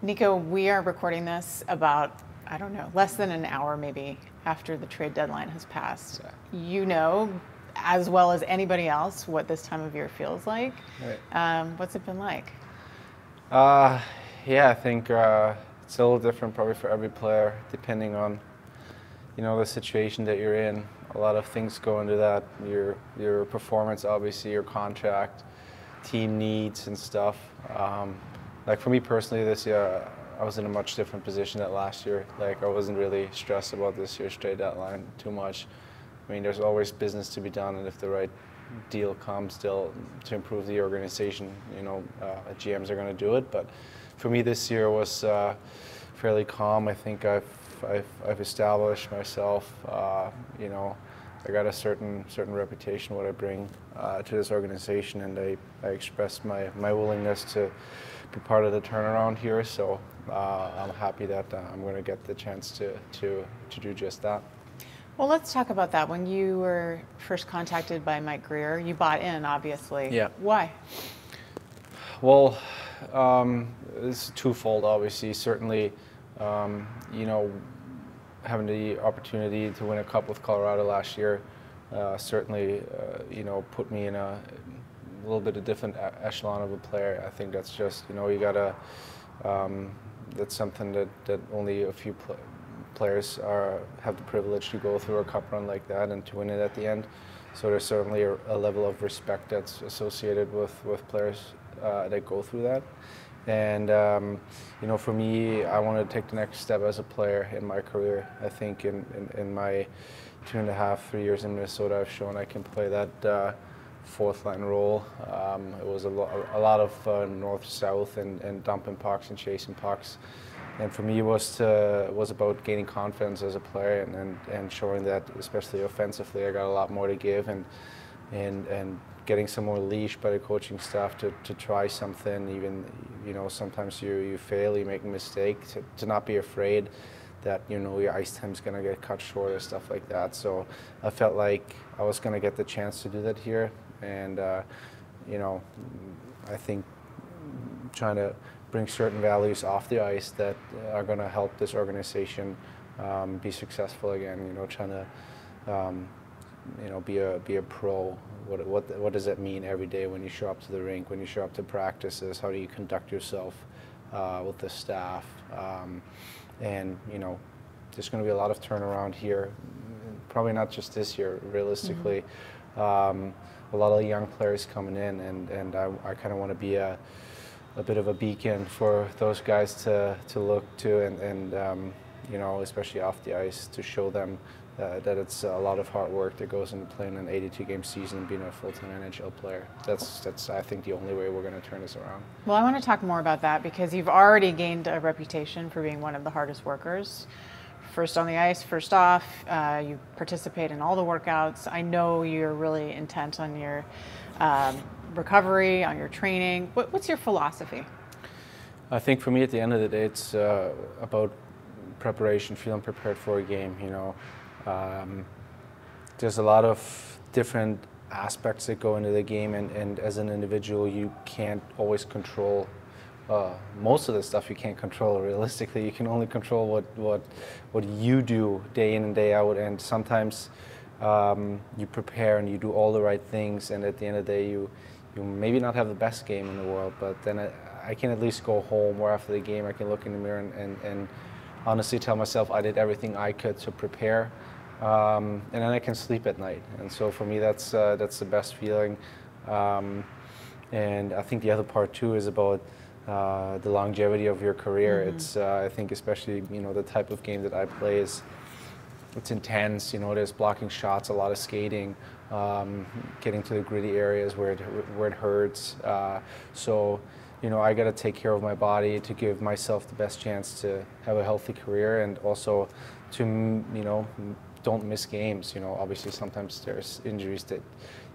Nico, we are recording this about, I don't know, less than an hour maybe after the trade deadline has passed. You know, as well as anybody else, what this time of year feels like. Right. What's it been like? Yeah, I think it's a little different probably for every player, depending on, the situation that you're in. A lot of things go into that. Your performance, obviously, your contract, team needs and stuff. Like for me personally, this year I was in a much different position than last year. Like I wasn't really stressed about this year's trade deadline too much. I mean, there's always business to be done, and if the right deal comes still to improve the organization, GMs are going to do it. But for me, this year was fairly calm. I think I've established myself. I got a certain reputation what I bring to this organization, and I expressed my willingness to be part of the turnaround here. So I'm happy that I'm going to get the chance to do just that. Well, let's talk about that. When you were first contacted by Mike Grier, you bought in, obviously. Yeah. Why? Well, it's twofold, obviously. Certainly, having the opportunity to win a cup with Colorado last year certainly, put me in a little bit of different echelon of a player. I think that's just, you gotta, that's something that only a few players have the privilege to go through a cup run like that and to win it at the end. So there's certainly a level of respect that's associated with players that go through that. And, for me, I wanted to take the next step as a player in my career. I think in my 2.5, 3 years in Minnesota, I've shown I can play that fourth line role. It was a lot of north-south and dumping pucks and chasing pucks. And for me, it was about gaining confidence as a player and showing that, especially offensively, I got a lot more to give and getting some more leash by the coaching staff to try something. Even, sometimes you fail, you make a mistake, to not be afraid that, your ice time's going to get cut short or stuff like that. So I felt like I was going to get the chance to do that here. And, I think trying to bring certain values off the ice that are going to help this organization be successful again. Trying to, be a pro. What does that mean every day when you show up to the rink, when you show up to practices? How do you conduct yourself with the staff? And there's going to be a lot of turnaround here. Probably not just this year. Realistically, a lot of young players coming in, and I kind of want to be a bit of a beacon for those guys to look to, and especially off the ice, to show them that it's a lot of hard work that goes into playing an 82-game season and being a full-time NHL player. That's I think the only way we're going to turn this around. Well, I want to talk more about that because you've already gained a reputation for being one of the hardest workers. First on the ice, first off, you participate in all the workouts. I know you're really intent on your recovery, on your training. What's your philosophy? I think for me, at the end of the day, it's about preparation, feeling prepared for a game. There's a lot of different aspects that go into the game, and as an individual, you can't always control most of the stuff. You can't control realistically. You can only control what you do day in and day out, and sometimes you prepare and you do all the right things, and at the end of the day, you maybe not have the best game in the world, but then I can at least go home, or after the game I can look in the mirror and honestly tell myself I did everything I could to prepare, and then I can sleep at night. And so for me, that's the best feeling. And I think the other part too is about the longevity of your career. It's I think especially the type of game that I play it's intense. There's blocking shots, a lot of skating, getting to the gritty areas where it hurts. So I got to take care of my body to give myself the best chance to have a healthy career, and also to don't miss games. Obviously sometimes there's injuries that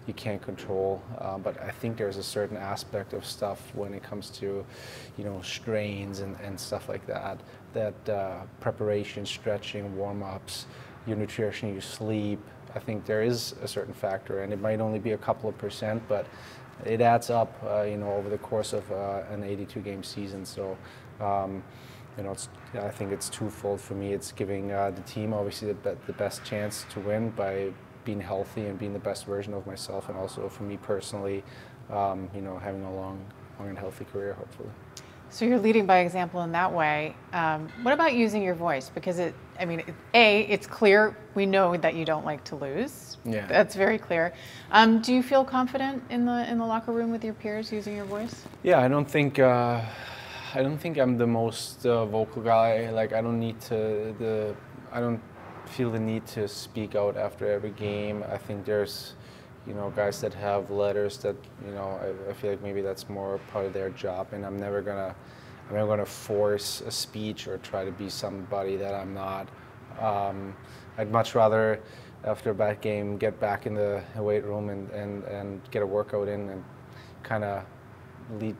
you can't control, but I think there's a certain aspect of stuff when it comes to strains and stuff like that, preparation, stretching, warm-ups, your nutrition, your sleep. I think there is a certain factor, and it might only be a couple of %, but it adds up, over the course of an 82-game season. So, I think it's twofold for me. It's giving the team obviously the best chance to win by being healthy and being the best version of myself, and also for me personally, having a long and healthy career, hopefully. So you're leading by example in that way. What about using your voice? Because it's clear, we know that you don't like to lose. Yeah. That's very clear. Do you feel confident in the locker room with your peers using your voice? Yeah, I don't think I'm the most vocal guy. Like, I don't feel the need to speak out after every game. I think there's, guys that have letters that, I feel like maybe that's more part of their job, and I'm never gonna force a speech or try to be somebody that I'm not. I'd much rather, after a bad game, get back in the weight room and get a workout in and kind of lead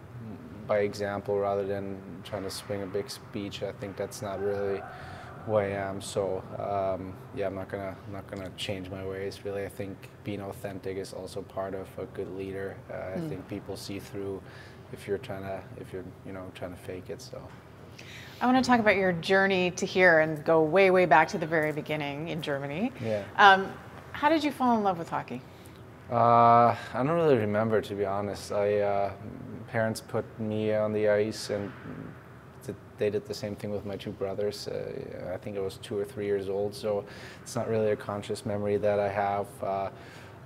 by example rather than trying to swing a big speech. I think that's not really who I am. So I'm not gonna change my ways. Really, I think being authentic is also part of a good leader. I think people see through if you're trying to fake it. So I want to talk about your journey to here and go way, way back to the very beginning in Germany. Yeah. How did you fall in love with hockey? I don't really remember, to be honest. Parents put me on the ice, and they did the same thing with my two brothers. I think I was 2 or 3 years old, so it's not really a conscious memory that I have. A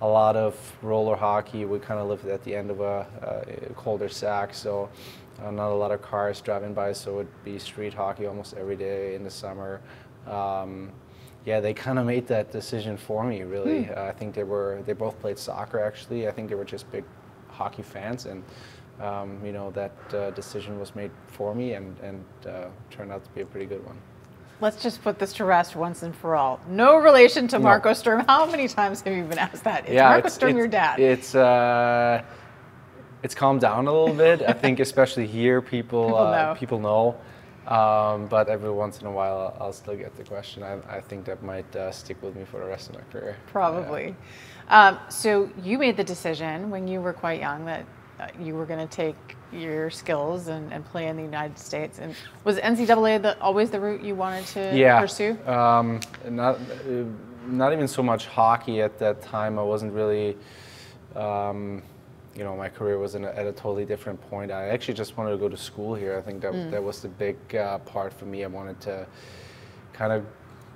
lot of roller hockey. We kind of lived at the end of a cul-de-sac, so not a lot of cars driving by, so it would be street hockey almost every day in the summer. They kind of made that decision for me, really. I think they both played soccer, actually. I think they were just big hockey fans, and that decision was made for me, and turned out to be a pretty good one. Let's just put this to rest once and for all. No relation to Marco Sturm. How many times have you been asked that? Is Marco Sturm your dad? It's calmed down a little bit. I think especially here, people know. But every once in a while, I'll still get the question. I think that might stick with me for the rest of my career. Probably. So you made the decision when you were quite young that you were going to take your skills and play in the United States. And was NCAA always the route you wanted to pursue? Not even so much hockey at that time. I wasn't really. My career was at a totally different point. I actually just wanted to go to school here. I think that was the big part for me. I wanted to kind of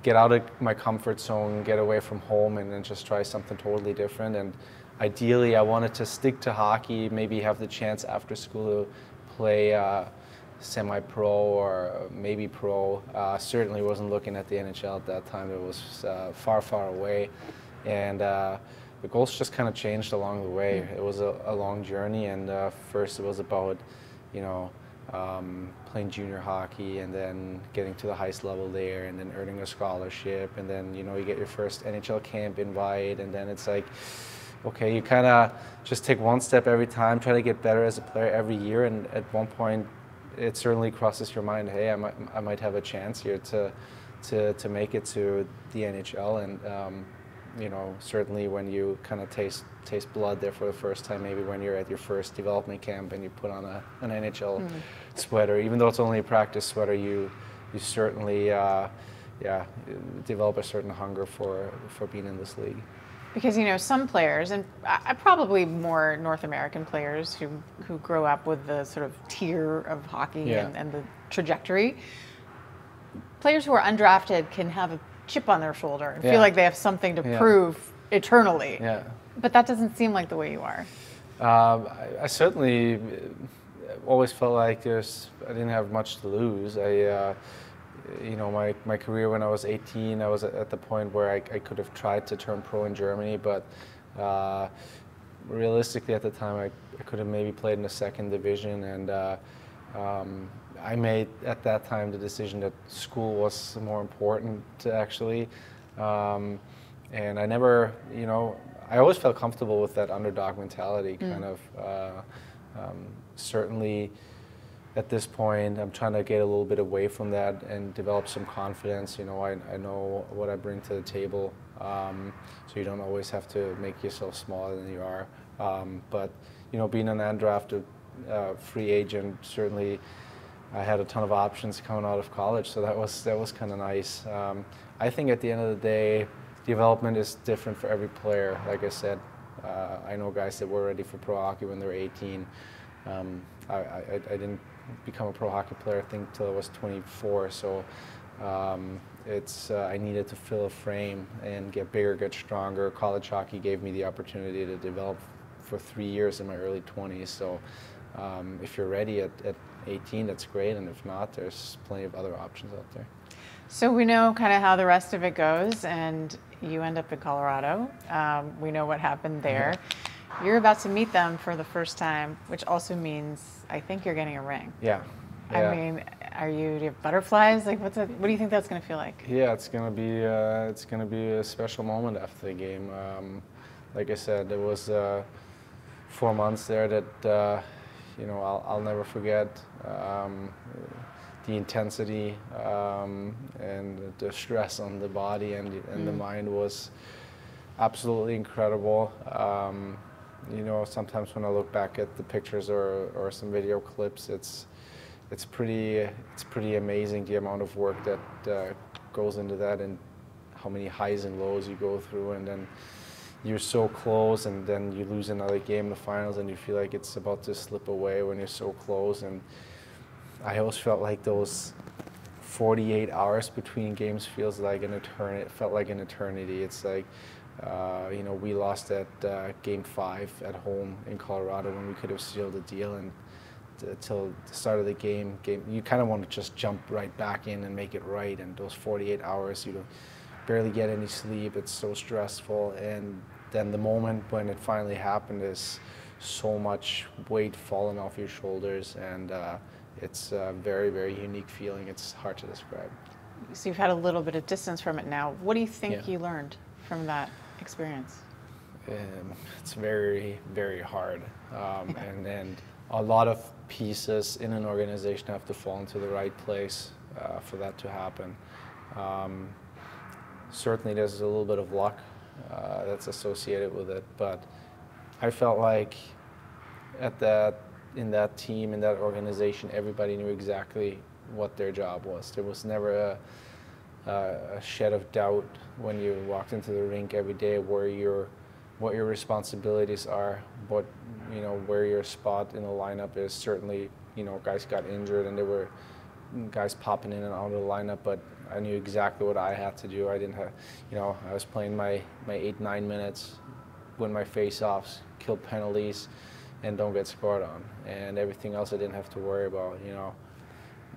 get out of my comfort zone, get away from home, and then just try something totally different. And ideally, I wanted to stick to hockey, maybe have the chance after school to play semi-pro or maybe pro. Certainly wasn't looking at the NHL at that time. It was far, far away. And the goals just kind of changed along the way. It was a long journey, and first it was about, playing junior hockey, and then getting to the highest level there, and then earning a scholarship, and then you get your first NHL camp invite, and then it's like, okay, you kind of just take one step every time, try to get better as a player every year, and at one point, it certainly crosses your mind, hey, I might have a chance here to make it to the NHL, and certainly when you kind of taste blood there for the first time, maybe when you're at your first development camp and you put on an NHL sweater, even though it's only a practice sweater, you certainly develop a certain hunger for being in this league. Because some players, and probably more North American players who grow up with the sort of tier of hockey and the trajectory, players who are undrafted can have a chip on their shoulder and feel like they have something to prove eternally. Yeah. But that doesn't seem like the way you are. I certainly always felt like I didn't have much to lose. My career when I was 18, I was at the point where I could have tried to turn pro in Germany, but realistically at the time I could have maybe played in the second division, and I made at that time the decision that school was more important actually, and I never, I always felt comfortable with that underdog mentality kind of. Certainly at this point I'm trying to get a little bit away from that and develop some confidence. I know what I bring to the table, so you don't always have to make yourself smaller than you are. But being an undrafted free agent, certainly I had a ton of options coming out of college, so that was kind of nice. I think at the end of the day, development is different for every player. Like I said, I know guys that were ready for pro hockey when they were 18. I didn't become a pro hockey player, I think, till I was 24. So I needed to fill a frame and get bigger, get stronger. College hockey gave me the opportunity to develop for 3 years in my early 20s. So if you're ready at 18, that's great, and if not, there's plenty of other options out there. So we know kind of how the rest of it goes, and you end up in Colorado. We know what happened there. Yeah. You're about to meet them for the first time, which also means I think you're getting a ring. Yeah. I mean, do you have butterflies? Like, what do you think that's going to feel like? Yeah, it's gonna be a special moment after the game. Like I said, there was 4 months there that I'll never forget. The intensity and the stress on the body and the mind was absolutely incredible. Sometimes when I look back at the pictures or some video clips, it's pretty amazing the amount of work that goes into that, and how many highs and lows you go through, and then you're so close, and then you lose another game in the finals, and you feel like it's about to slip away when you're so close. And I always felt like those 48 hours between games feels like an eternity. It felt like an eternity. It's like, we lost at Game 5 at home in Colorado when we could have sealed the deal, and till the start of the game, you kind of want to just jump right back in and make it right. And those 48 hours, you barely get any sleep. It's so stressful, and then the moment when it finally happened is so much weight falling off your shoulders, and it's a very, very unique feeling. It's hard to describe. So you've had a little bit of distance from it now. What do you think you learned from that experience? It's very, very hard, and a lot of pieces in an organization have to fall into the right place for that to happen. Certainly there's a little bit of luck that's associated with it, but I felt like in that team, in that organization, everybody knew exactly what their job was. There was never a shed of doubt when you walked into the rink every day what your responsibilities are, where your spot in the lineup is. Certainly, guys got injured and there were guys popping in and out of the lineup, but I knew exactly what I had to do. I didn't have, I was playing my 8-9 minutes, win my face-offs, kill penalties, and don't get scored on. And everything else I didn't have to worry about.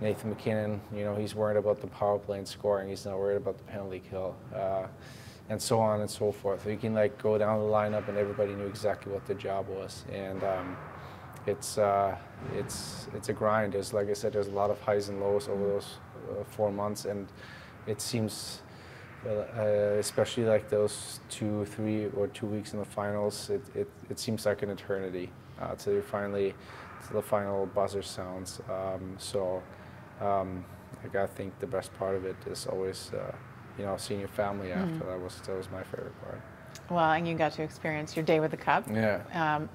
Nathan McKinnon, he's worried about the power play and scoring. He's not worried about the penalty kill, and so on and so forth. So you can go down the lineup, and everybody knew exactly what their job was. And it's a grind. Like I said, there's a lot of highs and lows over those 4 months, and it seems, especially those 2, 3, or 2 weeks in the finals, it seems like an eternity till the final buzzer sounds. I think the best part of it is always seeing your family after. That was my favorite part. Well, and you got to experience your day with the cup. Yeah.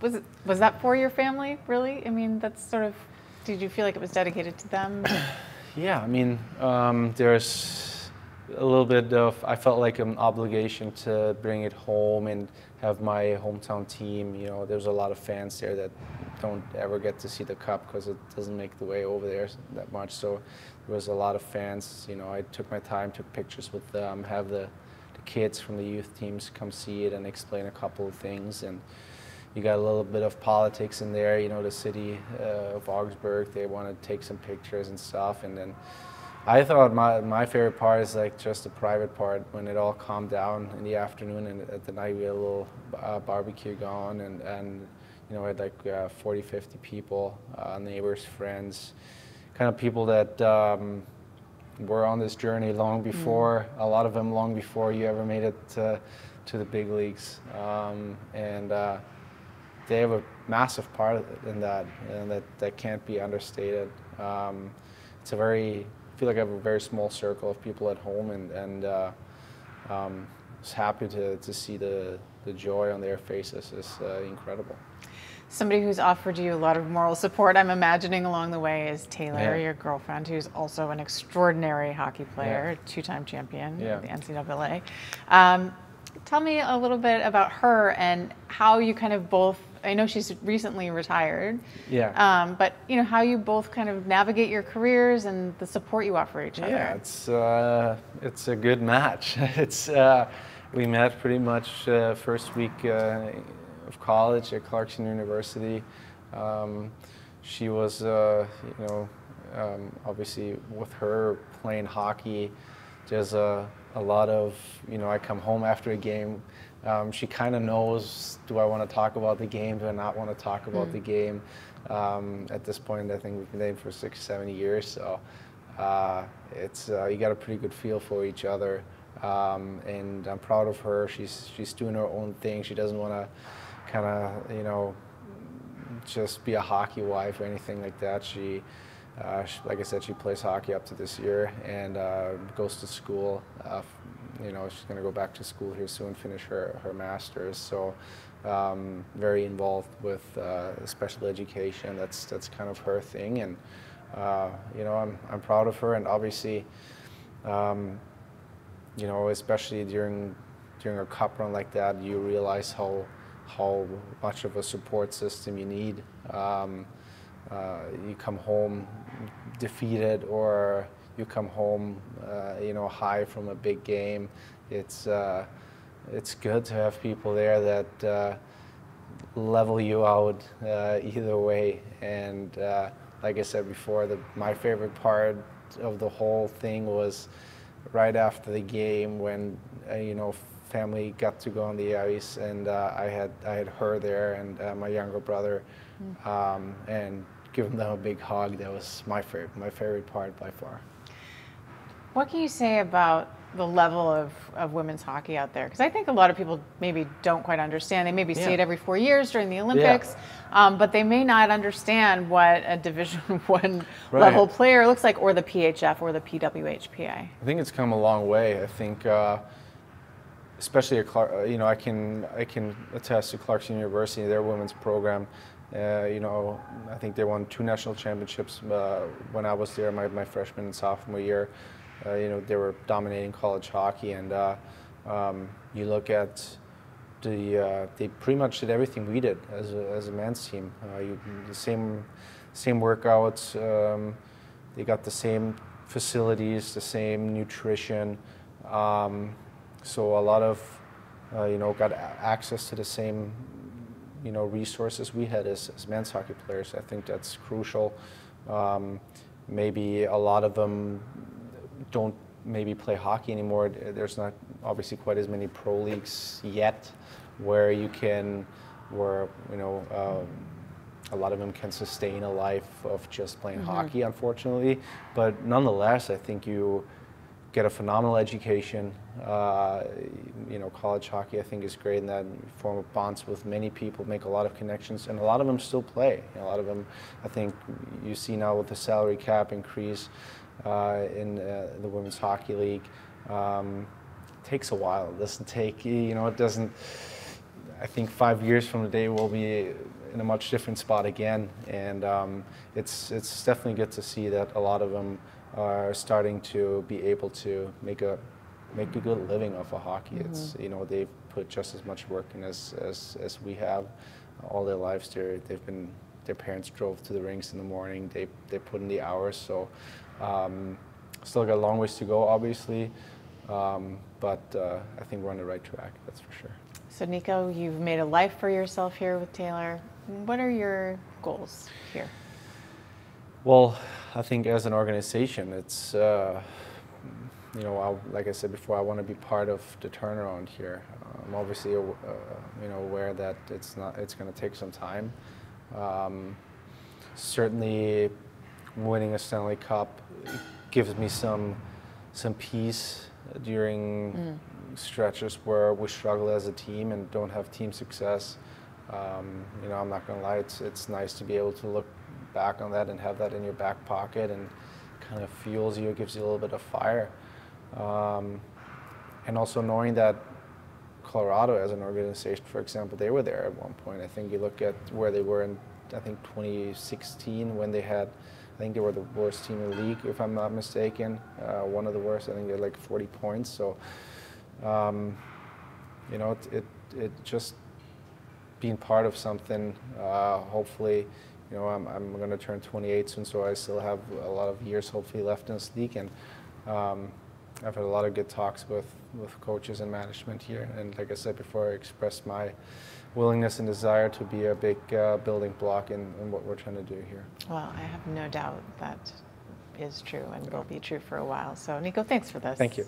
Was that for your family, really? I mean, that's sort of, did you feel like it was dedicated to them? Yeah, I mean, there's a little bit of, I felt like an obligation to bring it home and have my hometown team. There's a lot of fans there that don't ever get to see the cup because it doesn't make the way over there that much. So there was a lot of fans. I took my time, took pictures with them, have the kids from the youth teams come see it and explain a couple of things. And you got a little bit of politics in there. The city of Augsburg, they want to take some pictures and stuff. And then I thought my favorite part is just the private part, when it all calmed down in the afternoon, and at the night we had a little barbecue going, and we had 40, 50 people, neighbors, friends, kind of people that were on this journey long before, a lot of them long before you ever made it to the big leagues. And they have a massive part in that, and that can't be understated. It's I feel like I have a very small circle of people at home, and I was happy to see the joy on their faces is incredible. Somebody who's offered you a lot of moral support, I'm imagining along the way, is Taylor, your girlfriend, who's also an extraordinary hockey player, two-time champion of the NCAA. Tell me a little bit about her and how you kind of both, I know she's recently retired, but how you both kind of navigate your careers and the support you offer each other. Yeah, it's a good match. We met pretty much first week of college at Clarkson University. She was, obviously with her playing hockey, there's a lot of, I come home after a game, she kind of knows, do I want to talk about the game, do I not want to talk about the game? At this point, I think we've been dating for 6-7 years, so you got a pretty good feel for each other. And I'm proud of her. She's doing her own thing. She doesn't want to kind of, just be a hockey wife or anything like that. She, like I said, she plays hockey up to this year and goes to school. She's going to go back to school here soon, finish her master's. So very involved with special education. That's kind of her thing, and I'm proud of her. And obviously, especially during a cup run like that, you realize how much of a support system you need. You come home defeated, or you come home, high from a big game. It's good to have people there that level you out either way. And like I said before, my favorite part of the whole thing was right after the game when family got to go on the ice, and I had her there and my younger brother, and giving them a big hug. That was my favorite part by far. What can you say about the level of women's hockey out there? Because I think a lot of people maybe don't quite understand. They maybe see it every 4 years during the Olympics, but they may not understand what a Division I level player looks like, or the PHF or the PWHPA. I think it's come a long way. I think, especially at I can attest to Clarkson University, their women's program. I think they won 2 national championships when I was there, my freshman and sophomore year. They were dominating college hockey, and you look at they pretty much did everything we did as a men's team. The same workouts, they got the same facilities, the same nutrition. So a lot of got access to the same resources we had as men's hockey players. I think that's crucial. Maybe a lot of them don't maybe play hockey anymore. There's not obviously quite as many pro leagues yet where a lot of them can sustain a life of just playing hockey, unfortunately. But nonetheless, I think you get a phenomenal education. College hockey I think is great in that you form bonds with many people, make a lot of connections, and a lot of them still play. A lot of them, I think you see now with the salary cap increase in the Women's Hockey League, it takes a while. It doesn't take, it doesn't, I think 5 years from today we'll be in a much different spot again, and it's definitely good to see that a lot of them are starting to be able to make a good living off of hockey. It's they've put just as much work in as we have all their lives. Their parents drove to the rinks in the morning. They put in the hours. So still got a long ways to go, obviously, but I think we're on the right track. That's for sure. So Nico, you've made a life for yourself here with Taylor. What are your goals here? Well, I think as an organization, it's like I said before, I want to be part of the turnaround here. I'm obviously aware that it's going to take some time. Certainly, winning a Stanley Cup gives me some peace during stretches where we struggle as a team and don't have team success. I'm not going to lie, it's nice to be able to look back on that and have that in your back pocket, and kind of fuels you, gives you a little bit of fire. And also knowing that Colorado as an organization, for example, they were there at one point. I think you look at where they were in, I think 2016 when they had, I think they were the worst team in the league, if I'm not mistaken. One of the worst. I think they had like 40 points. So, you know, it just being part of something. Hopefully, you know, I'm going to turn 28 soon, so I still have a lot of years hopefully left in this league, and I've had a lot of good talks with coaches and management here, and like I said before, I expressed my willingness and desire to be a big building block in what we're trying to do here. Well, I have no doubt that is true and will be true for a while. So, Nico, thanks for this. Thank you.